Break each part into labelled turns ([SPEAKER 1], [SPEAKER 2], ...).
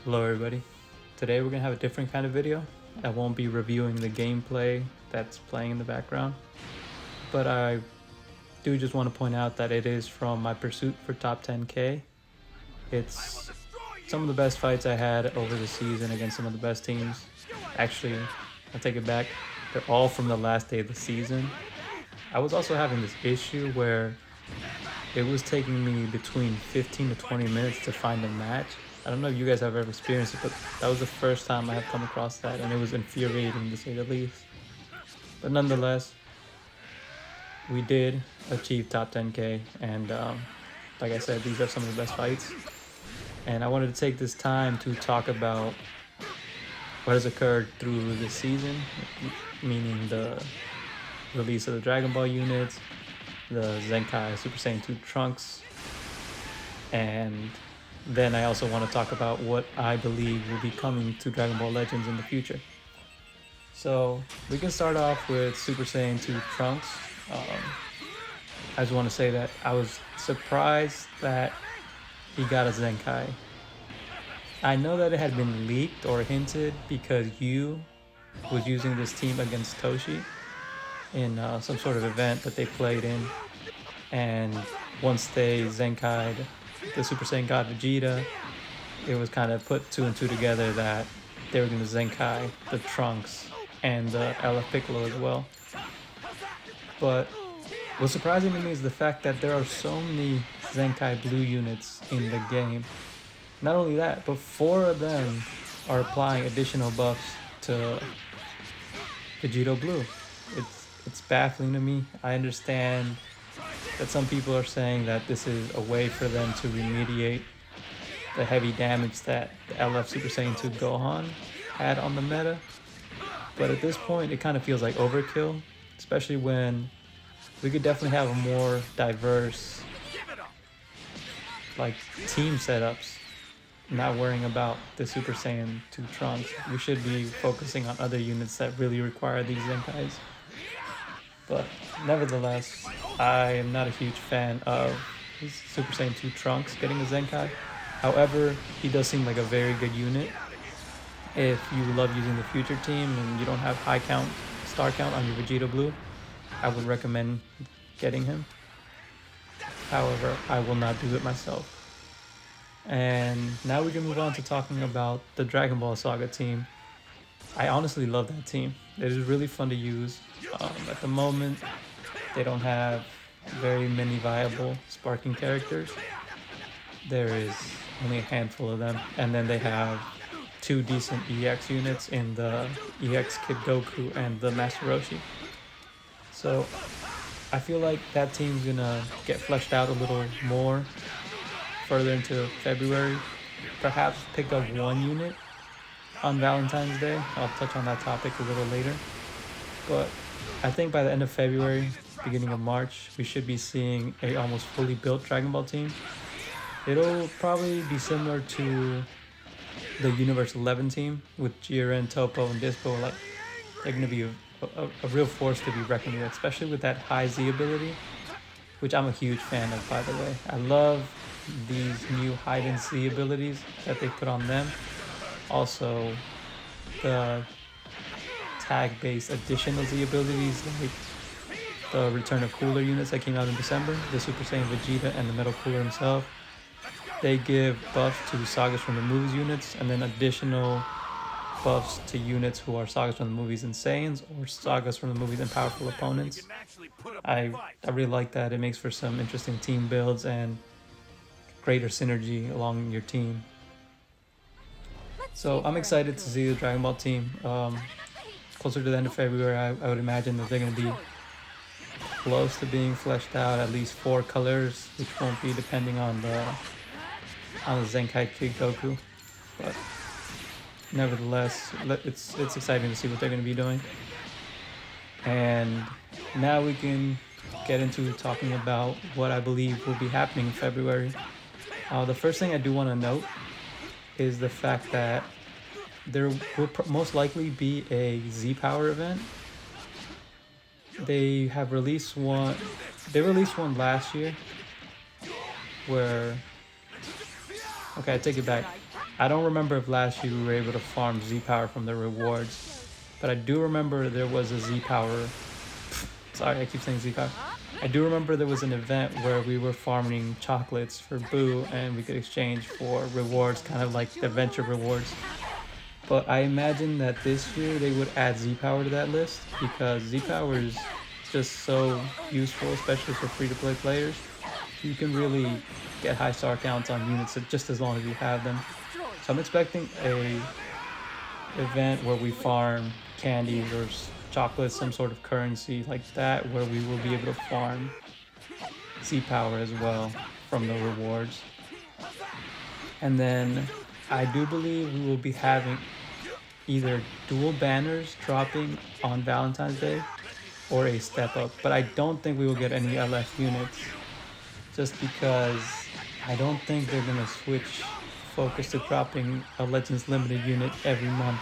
[SPEAKER 1] Hello everybody. Today we're gonna have a different kind of video. I won't be reviewing the gameplay that's playing in the background, but I do just want to point out that it is from my pursuit for top 10k. It's some of the best fights I had over the season against some of the best teams. Actually, I take it back. They're all from the last day of the season. I was also having this issue where it was taking me between 15 to 20 minutes to find a match. I don't know if you guys have ever experienced it, but that was the first time I have come across that, and it was infuriating to say the least. But nonetheless, we did achieve top 10k, and like I said, these are some of the best fights. And I wanted to take this time to talk about what has occurred through this season, meaning the release of the Dragon Ball units, the Zenkai Super Saiyan 2 Trunks, and then I also want to talk about what I believe will be coming to Dragon Ball Legends in the future. So we can start off with Super Saiyan 2 Trunks. I just want to say that I was surprised that he got a Zenkai. I know that it had been leaked or hinted because Yu was using this team against Toshi in some sort of event that they played in, and once they Zenkai'd the Super Saiyan God Vegeta, it was kind of put two and two together that they were going to Zenkai the Trunks and the LF Piccolo as well. But what's surprising to me is the fact that there are so many Zenkai Blue units in the game. Not only that, but 4 of them are applying additional buffs to Vegito Blue. It's baffling to me. I understand that some people are saying that this is a way for them to remediate the heavy damage that the LF Super Saiyan 2 Gohan had on the meta. But at this point, it kind of feels like overkill, especially when we could definitely have a more diverse team setups, not worrying about the Super Saiyan 2 Trunks. We should be focusing on other units that really require these Zenkais. But nevertheless, I am not a huge fan of Super Saiyan 2 Trunks getting a Zenkai. However, he does seem like a very good unit. If you love using the future team and you don't have high star count on your Vegeta Blue, I would recommend getting him. However, I will not do it myself. And now we can move on to talking about the Dragon Ball Saga team. I honestly love that team. It is really fun to use. At the moment, they don't have very many viable sparking characters. There is only a handful of them, and then they have 2 decent EX units in the EX Kid Goku and the Master Roshi. So I feel like that team's gonna get fleshed out a little more further into February. Perhaps pick up 1 unit on Valentine's Day. I'll touch on that topic a little later. But I think by the end of February, beginning of March, we should be seeing a almost fully built Dragon Ball team. It'll probably be similar to the Universe 11 team with Jiren, Toppo, and Dispo. Like, they're going to be a real force to be reckoned with, especially with that high Z ability, which I'm a huge fan of, by the way. I love these new hide Z abilities that they put on them. Also, the tag-based additional Z abilities, like the Return of Cooler units that came out in December, the Super Saiyan Vegeta and the Metal Cooler himself. They give buffs to Sagas from the Movies units, and then additional buffs to units who are Sagas from the Movies and Saiyans, or Sagas from the Movies and powerful opponents. I really like that. It makes for some interesting team builds and greater synergy along your team. So I'm excited to see the Dragon Ball team. Closer to the end of February, I would imagine that they're going to be close to being fleshed out, at least 4 colors, which won't be depending on the Zenkai Kid Goku. But nevertheless, it's exciting to see what they're going to be doing. And now we can get into talking about what I believe will be happening in February. The first thing I do want to note is the fact that there will most likely be a Z-Power event. They have released one. They released one last year where Okay, I take it back. I don't remember if last year we were able to farm Z power from the rewards, but I do remember there was a Z power. Sorry, I keep saying Z power. I do remember there was an event where we were farming chocolates for Boo and we could exchange for rewards, kind of like the adventure rewards. But I imagine that this year they would add Z power to that list because Z power is just so useful, especially for free-to-play players. You can really get high star counts on units just as long as you have them. So I'm expecting a event where we farm candies or chocolates, some sort of currency like that, where we will be able to farm Z power as well from the rewards. And then I do believe we will be having either dual banners dropping on Valentine's Day or a step up, but I don't think we will get any LF units just because I don't think they're gonna switch focus to dropping a Legends Limited unit every month.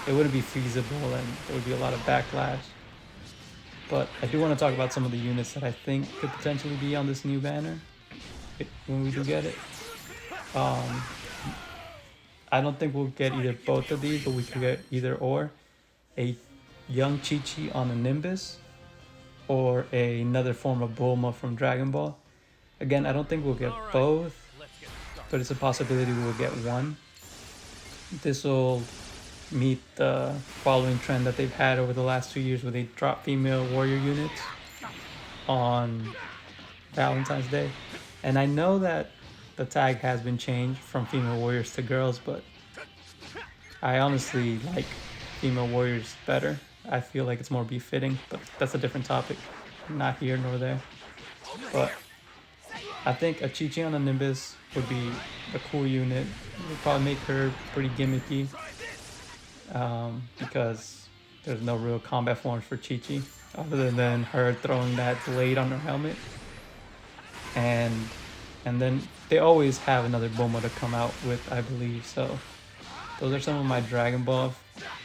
[SPEAKER 1] It wouldn't be feasible and there would be a lot of backlash. But I do want to talk about some of the units that I think could potentially be on this new banner when we do get it. I don't think we'll get either both of these, but we could get either or. A young Chi-Chi on a Nimbus or another form of Bulma from Dragon Ball. Again, I don't think we'll get both, but it's a possibility we'll get one. This will meet the following trend that they've had over the last 2 years where they drop female warrior units on Valentine's Day. And I know that the tag has been changed from female warriors to girls, but I honestly like female warriors better. I feel like it's more befitting, but that's a different topic. Not here nor there. But I think a Chi-Chi on a Nimbus would be a cool unit. It would probably make her pretty gimmicky because there's no real combat forms for Chi-Chi other than her throwing that blade on her helmet. And then they always have another Bulma to come out with, I believe. So those are some of my Dragon Ball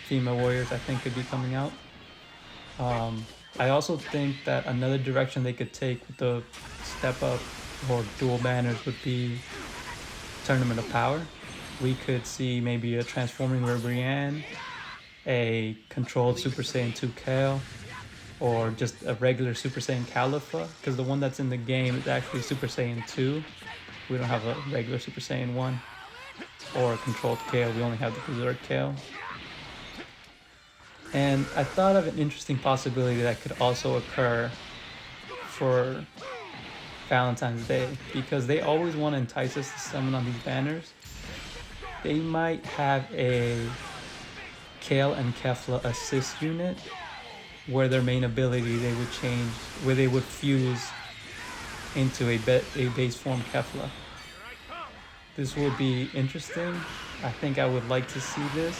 [SPEAKER 1] female warriors I think could be coming out. I also think that another direction they could take with the step up or dual banners would be Tournament of Power. We could see maybe a transforming Ribrianne, a controlled Super Saiyan 2 Kale, or just a regular Super Saiyan Califa, because the one that's in the game is actually Super Saiyan 2. We don't have a regular Super Saiyan 1 or a controlled Kale. We only have the Berserk Kale. And I thought of an interesting possibility that could also occur for Valentine's Day, because they always want to entice us to summon on these banners. They might have a Kale and Kefla assist unit where their main ability they would change, where they would fuse into a base form Kefla. This would be interesting. I think I would like to see this.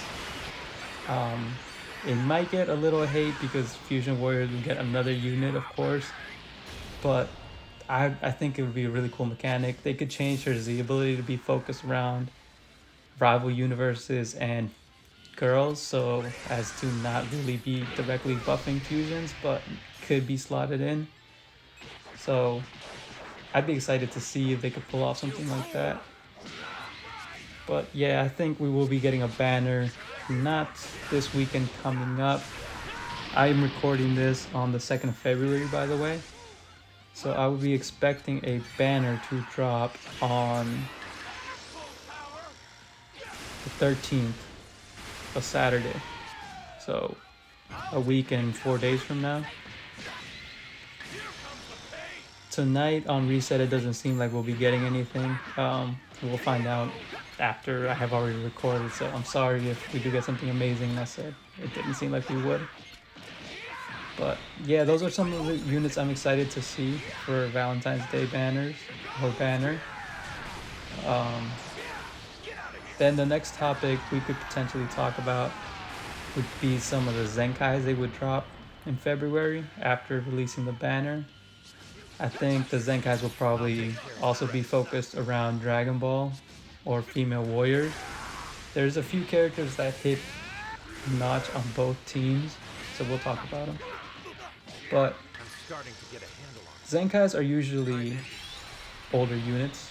[SPEAKER 1] It might get a little hate because Fusion Warriors would get another unit, of course, but I think it would be a really cool mechanic. They could change her Z ability to be focused around rival universes and girls, so as to not really be directly buffing fusions, but could be slotted in. So I'd be excited to see if they could pull off something like that. But yeah, I think we will be getting a banner, not this weekend coming up. I am recording this on the 2nd of February, by the way. So I would be expecting a banner to drop on the 13th, a Saturday. So a week and 4 days from now. Tonight on Reset, it doesn't seem like we'll be getting anything. We'll find out after I have already recorded, so I'm sorry if we do get something amazing. I said it didn't seem like we would. But yeah, those are some of the units I'm excited to see for Valentine's Day banners or banner. Then the next topic we could potentially talk about would be some of the Zenkais they would drop in February after releasing the banner. I think the Zenkais will probably also be focused around Dragon Ball or female warriors. There's a few characters that hit notch on both teams, so we'll talk about them. But Zenkais are usually older units.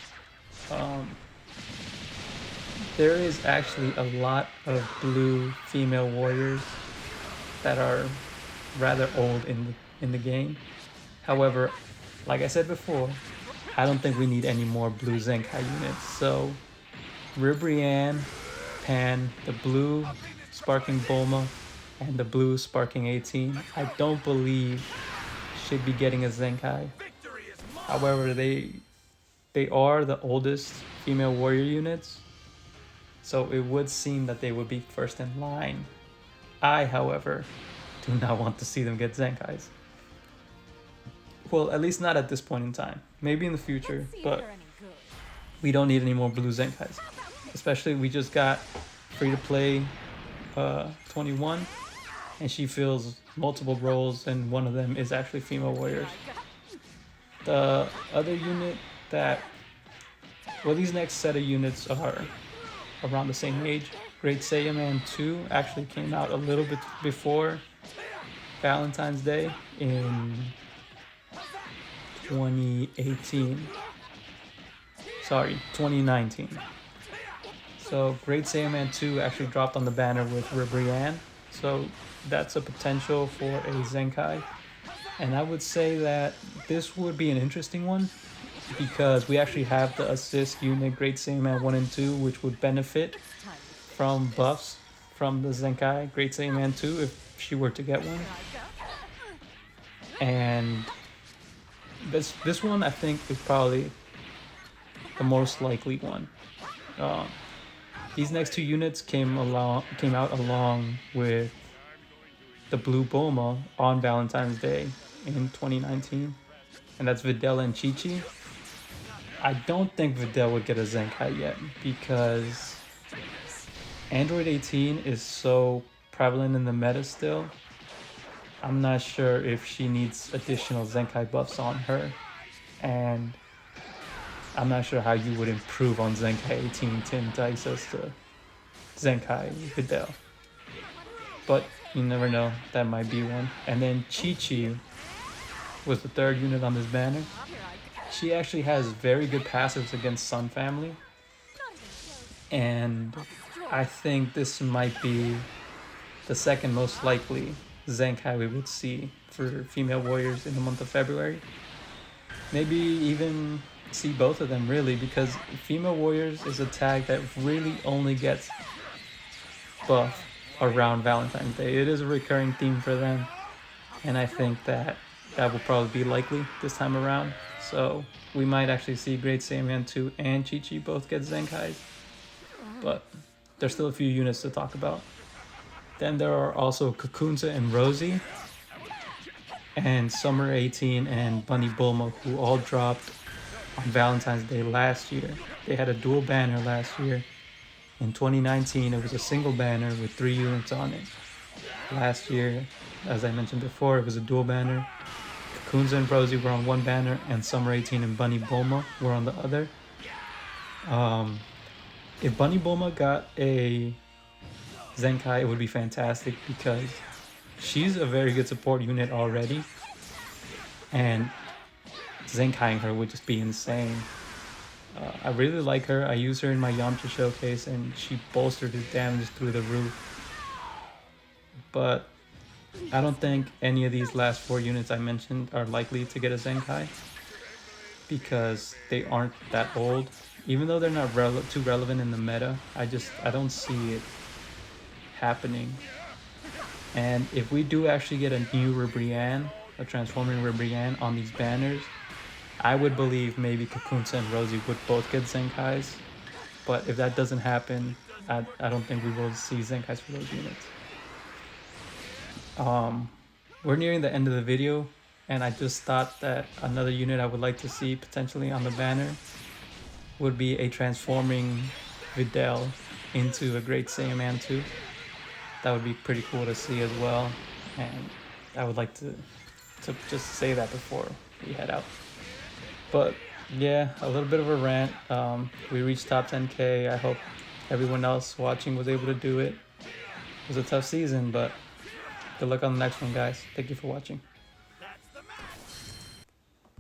[SPEAKER 1] there is actually a lot of blue female warriors that are rather old in the game. However, like I said before, I don't think we need any more blue Zenkai units. So Ribrianne, Pan, the blue Sparking Bulma, and the blue Sparking 18, I don't believe should be getting a Zenkai. However, they are the oldest female warrior units, so it would seem that they would be first in line. I, however, do not want to see them get Zenkais. Well, at least not at this point in time. Maybe in the future, but we don't need any more blue Zenkais. Especially we just got free-to-play 21, and she fills multiple roles, and one of them is actually female warriors. The other unit that... Well, these next set of units are around the same age. Great Saiyaman 2 actually came out a little bit before Valentine's Day in 2018. Sorry, 2019. So Great Saiyaman 2 actually dropped on the banner with Ribrianne. So that's a potential for a Zenkai. And I would say that this would be an interesting one because we actually have the assist unit Great Saiyaman 1 and 2, which would benefit from buffs from the Zenkai Great Saiyaman 2 if she were to get one. And this one I think is probably the most likely one. These next two units came out along with the blue Bulma on Valentine's Day in 2019, and that's Videl and Chi-Chi. I don't think Videl would get a Zenkai yet because Android 18 is so prevalent in the meta still. I'm not sure if she needs additional Zenkai buffs on her, and I'm not sure how you would improve on Zenkai 18 to entice us to Zenkai Videl. But you never know, that might be one. And then Chi-Chi was the third unit on this banner. She actually has very good passives against Sun Family. And I think this might be the second most likely Zenkai we would see for female warriors in the month of February. Maybe even see both of them really, because female warriors is a tag that really only gets buff around Valentine's Day. It is a recurring theme for them, and I think that will probably be likely this time around. So we might actually see Great Saiyaman 2 and Chi-Chi both get Zenkais, but there's still a few units to talk about. Then there are also Kakunza and Rosie, and Summer 18 and Bunny Bulma, who all dropped on Valentine's Day last year. They had a dual banner last year. In 2019, it was a single banner with 3 units on it. Last year, as I mentioned before, it was a dual banner. Kakunza and Rosie were on one banner, and Summer 18 and Bunny Bulma were on the other. If Bunny Bulma got a Zenkai, it would be fantastic because she's a very good support unit already, and Zenkaiing her would just be insane. I really like her. I use her in my Yamcha showcase, and she bolstered his damage through the roof. But I don't think any of these last 4 units I mentioned are likely to get a Zenkai because they aren't that old. Even though they're not too relevant in the meta, I don't see it happening. And if we do actually get a new Ribrianne, a transforming Ribrianne on these banners, I would believe maybe Kakunsa and Rosie would both get Zenkais. But if that doesn't happen, I don't think we will see Zenkais for those units. We're nearing the end of the video, and I just thought that another unit I would like to see potentially on the banner would be a transforming Videl into a Great Saiyaman 2. That would be pretty cool to see as well, and I would like to just say that before we head out. But yeah, a little bit of a rant. We reached top 10K. I hope everyone else watching was able to do it. It was a tough season, but good luck on the next one, guys. Thank you for watching.